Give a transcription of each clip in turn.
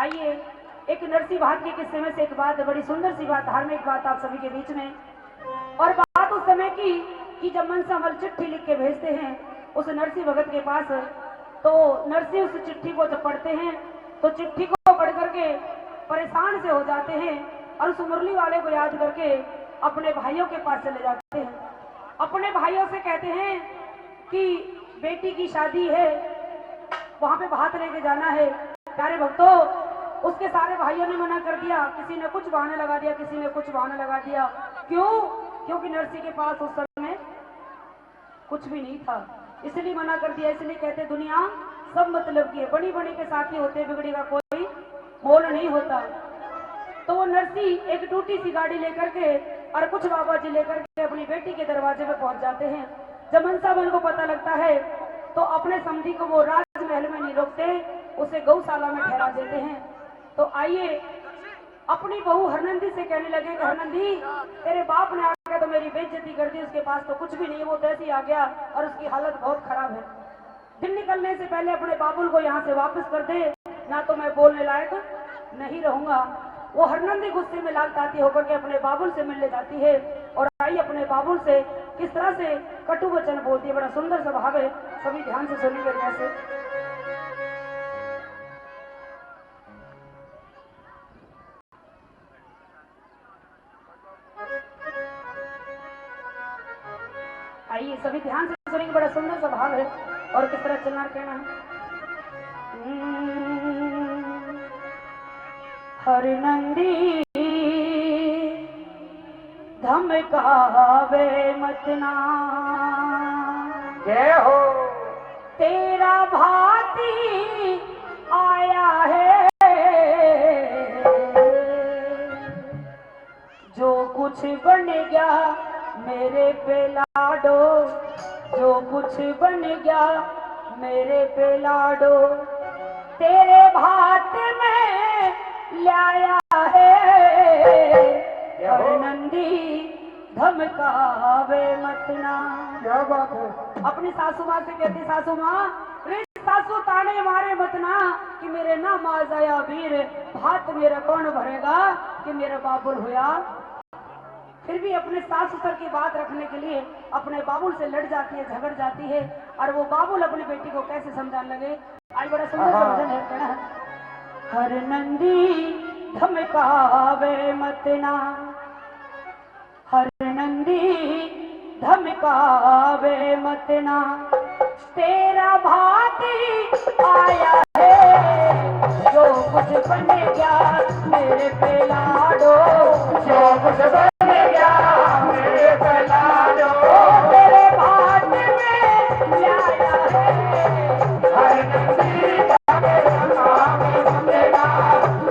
आइए एक नरसी भाग के किस्से में से एक बात, बड़ी सुंदर सी बात, धार्मिक बात आप सभी के बीच में। और बात उस समय की कि जब मनसामल चिट्ठी लिख के भेजते हैं उस नरसी भगत के पास, तो नरसी उस चिट्ठी को जब पढ़ते हैं तो चिट्ठी को पढ़ करके परेशान से हो जाते हैं और उस मुरली वाले को याद करके अपने भाइयों के पास चले जाते हैं। अपने भाइयों से कहते हैं कि बेटी की शादी है, वहां पे भात लेके जाना है। प्यारे भक्तों, उसके सारे भाइयों ने मना कर दिया, किसी ने कुछ बहाने लगा दिया, किसी ने कुछ बहाने लगा दिया। क्यों? क्योंकि नरसी के पास उस समय कुछ भी नहीं था, इसलिए मना कर दिया। इसलिए कहते दुनिया सब मतलब की है, बड़ी बड़ी के साथी होते, बिगड़ी का कोई मोल नहीं होता। तो वो नरसी एक टूटी सी गाड़ी लेकर के और कुछ बाबा जी लेकर के अपनी बेटी के दरवाजे पे पहुंच जाते हैं। जब मनसामल को पता लगता है तो अपने समधी को वो राजमहल में नहीं रोकते, उसे गौशाला में ठहरा देते हैं। तो आइए अपनी बहू हरनंदी से कहने लगे कि हरनंदी, तेरे बाप ने आके तो मेरी बेइज्जती कर दी, उसके पास तो कुछ भी नहीं, वो तो ऐसे ही आ गया और उसकी हालत बहुत खराब है। दिन निकलने से पहले अपने बाबुल को यहाँ से वापस कर दे, ना तो मैं बोलने लायक नहीं रहूंगा। वो हरनंदी गुस्से में लालताती होकर के अपने बाबुल से मिलने जाती है और आई अपने बाबुल से किस तरह से कटु वचन बोलती है। बड़ा सुंदर स्वभाव है, सभी ध्यान से सुनिए कैसे। आइए सभी ध्यान से सुनेंगे, बड़ा सुंदर स्वभाव है और किस तरह चलना कहना है। हरनंदी धमकावे मत ना, जय हो तेरा भाती आया है, जो कुछ बन गया मेरे पे लाडो, जो कुछ बन गया मेरे पे लाडो, तेरे भात में लाया है। हरनंदी धमकावे मत ना। क्या बात है। अपनी सासू माँ से कहती, सासू माँ रे सासू ताने मारे मत ना कि मेरे ना माज आया वीर, भात मेरा कौन भरेगा कि मेरा बाबुल हुआ। फिर भी अपने सास ससुर की बात रखने के लिए अपने बाबुल से लड़ जाती है, झगड़ जाती है और वो बाबुल अपनी बेटी को कैसे समझाने लगे। आज बड़ा सुंदर समझन है कहना, हरनंदी धमकावे मत ना, हरनंदी धमकावे मत ना, तेरा भाती आया है, जो कुछ बन गया मेरे पे लाडो, जो कुछ बन गया मेरे पे लाडो, तेरे भात में लाया है। हरनंदी धमकावे मत ना,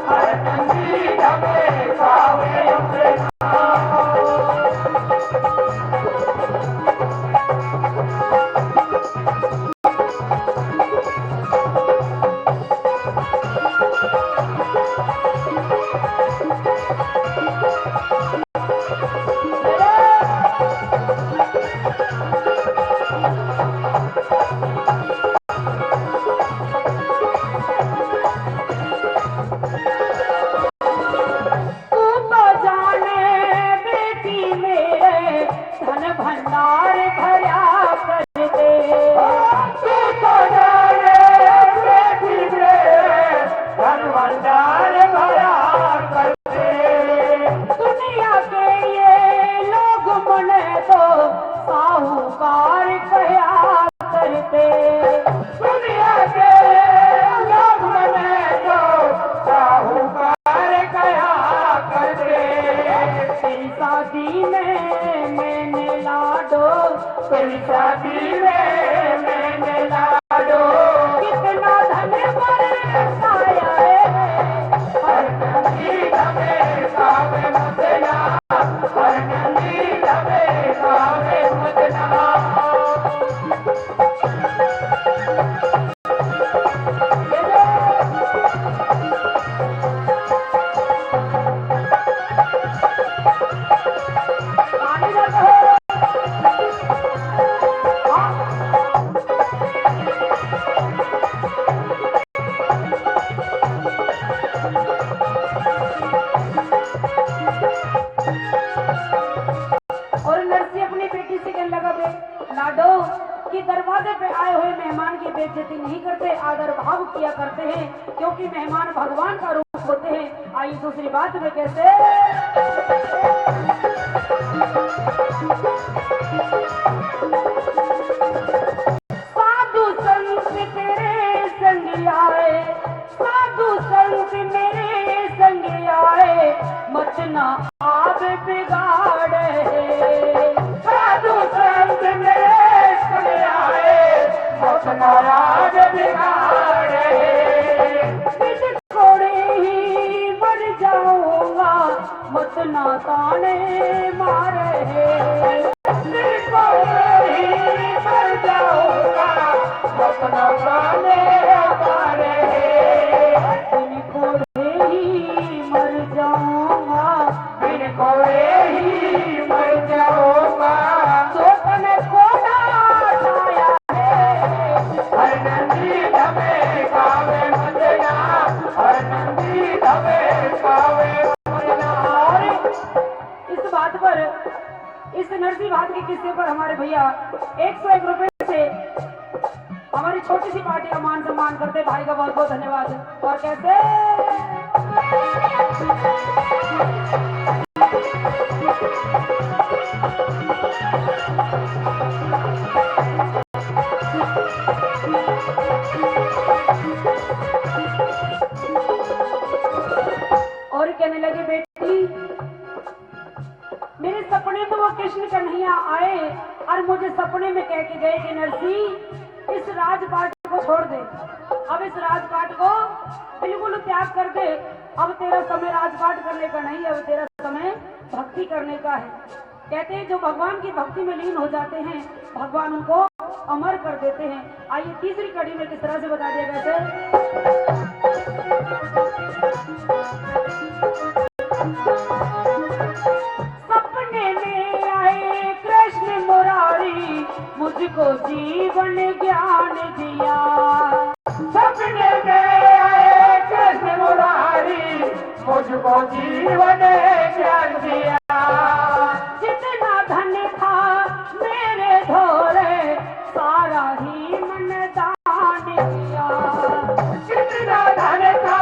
हरनंदी धमकावे मत ना। भंडार भरा कर दे, तू तो जाने बेटी में धन भंडार भरा कर दे। दुनिया के ये लोग मने तो साहूकार कहा करते, दुनिया के लोग मने तो साहूकार कहा करते। तेरी शादी में मैंने लाडो, तेरी शादी में मैंने लाडो, कितना धन बरसाया है। हरनंदी धमकावे मत ना, हरनंदी धमकावे मत ना। आने जाते हो। हाँ। दरवाजे पे आए हुए मेहमान की बेइज्जती नहीं करते, आदर भाव किया करते हैं, क्योंकि मेहमान भगवान का रूप होते हैं। आइए दूसरी बात में कैसे साधु संत तेरे संग आए, साधु संत मेरे संग आए, मत ना आप बिगाड़े। साधु संत मेरे संग आए, मत ना आप बिगाड़े। बिन कोड़े ही मर जाऊंगा, मत ना ताने मारे। बिन कोड़े ही मर जाऊंगा, मत ना ताने मारे। बिन कोड़े ही मर जाऊंगा, बिन कोड़े ही मर जाऊंगा। तो तने कोड़ा छाया है। हर नंदी धमे कावे मदना, हर नंदी धमे कावे मदना। और इस बात पर, इस नरसी बात के किस्से पर हमारे भैया 101 रुपए से हमारी छोटी सी पार्टी का मान सम्मान करते। भाई का बहुत बहुत धन्यवाद। और कैसे और कहने लगे, बेटी मेरे सपने में वो कृष्ण कन्हैया आए और मुझे सपने में कह के गए कि नरसी इस राजपाट को छोड़ दे, अब इस राजपाट को बिल्कुल त्याग कर दे। अब तेरा समय राजपाट करने का नहीं, अब तेरा समय भक्ति करने का है। कहते हैं जो भगवान की भक्ति में लीन हो जाते हैं, भगवान उनको अमर कर देते हैं। आइए तीसरी कड़ी में किस तरह से बता दिया कैसे सपने में आए कृष्ण मुरारी, मुझको जीवन ज्ञान दिया। सपने में आए कृष्ण मुरारी, मुझको जीवन ज्ञान दिया। जितना धन था मेरे धोरे, सारा ही मन दान दिया। जितना धन था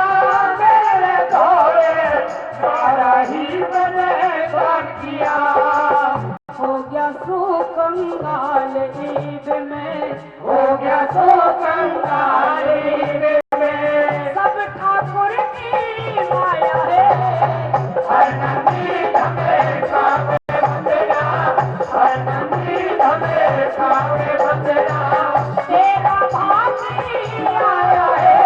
मेरे धोरे, सारा ही मैंने दान किया। हो गया सो कंगाल ईद में, हो गया सो कंगाल ईद में। सब ठाकुर की माया है। हर नंदी धमे कावे बंदना, हर नंदी धमे कावे बंदना। तेरा भाग्य आया है,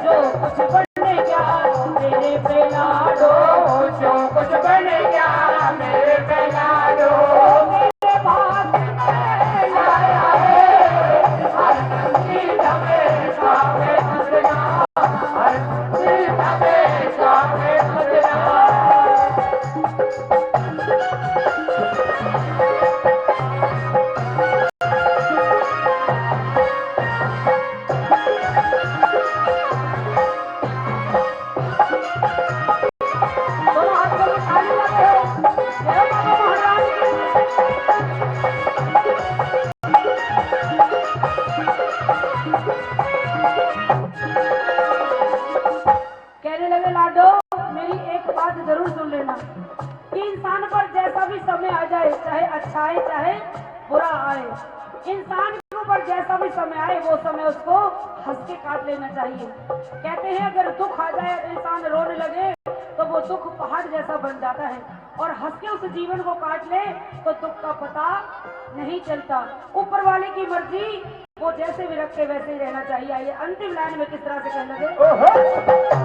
जो कुछ बन गया तेरे पे लाडो। जो कुछ बन गया मेरे पे लाडो। मेरे भाग्य में आया है। हर नंदी धमे कावे बंदना, हर नंदी धमे कावे बंदना। दोनों हाथों में ताली लगे हो। जय बाबा महाराज की। कहने लगे लाडो मेरी एक बात जरूर सुन लेना कि इंसान पर जैसा भी समय आ जाए, चाहे अच्छा आए चाहे बुरा आए, इंसान के ऊपर जैसा भी समय आए वो समय उसको हंस के काट लेना चाहिए। कहते हैं अगर दुख आ जाए और इंसान रोने लगे तो वो दुख पहाड़ जैसा बन जाता है, और हंस के उस जीवन को काट ले तो दुख का पता नहीं चलता। ऊपर वाले की मर्जी, वो जैसे भी रखे वैसे ही रहना चाहिए। आइए अंतिम लाइन में किस तरह से कहने लगे। ओहो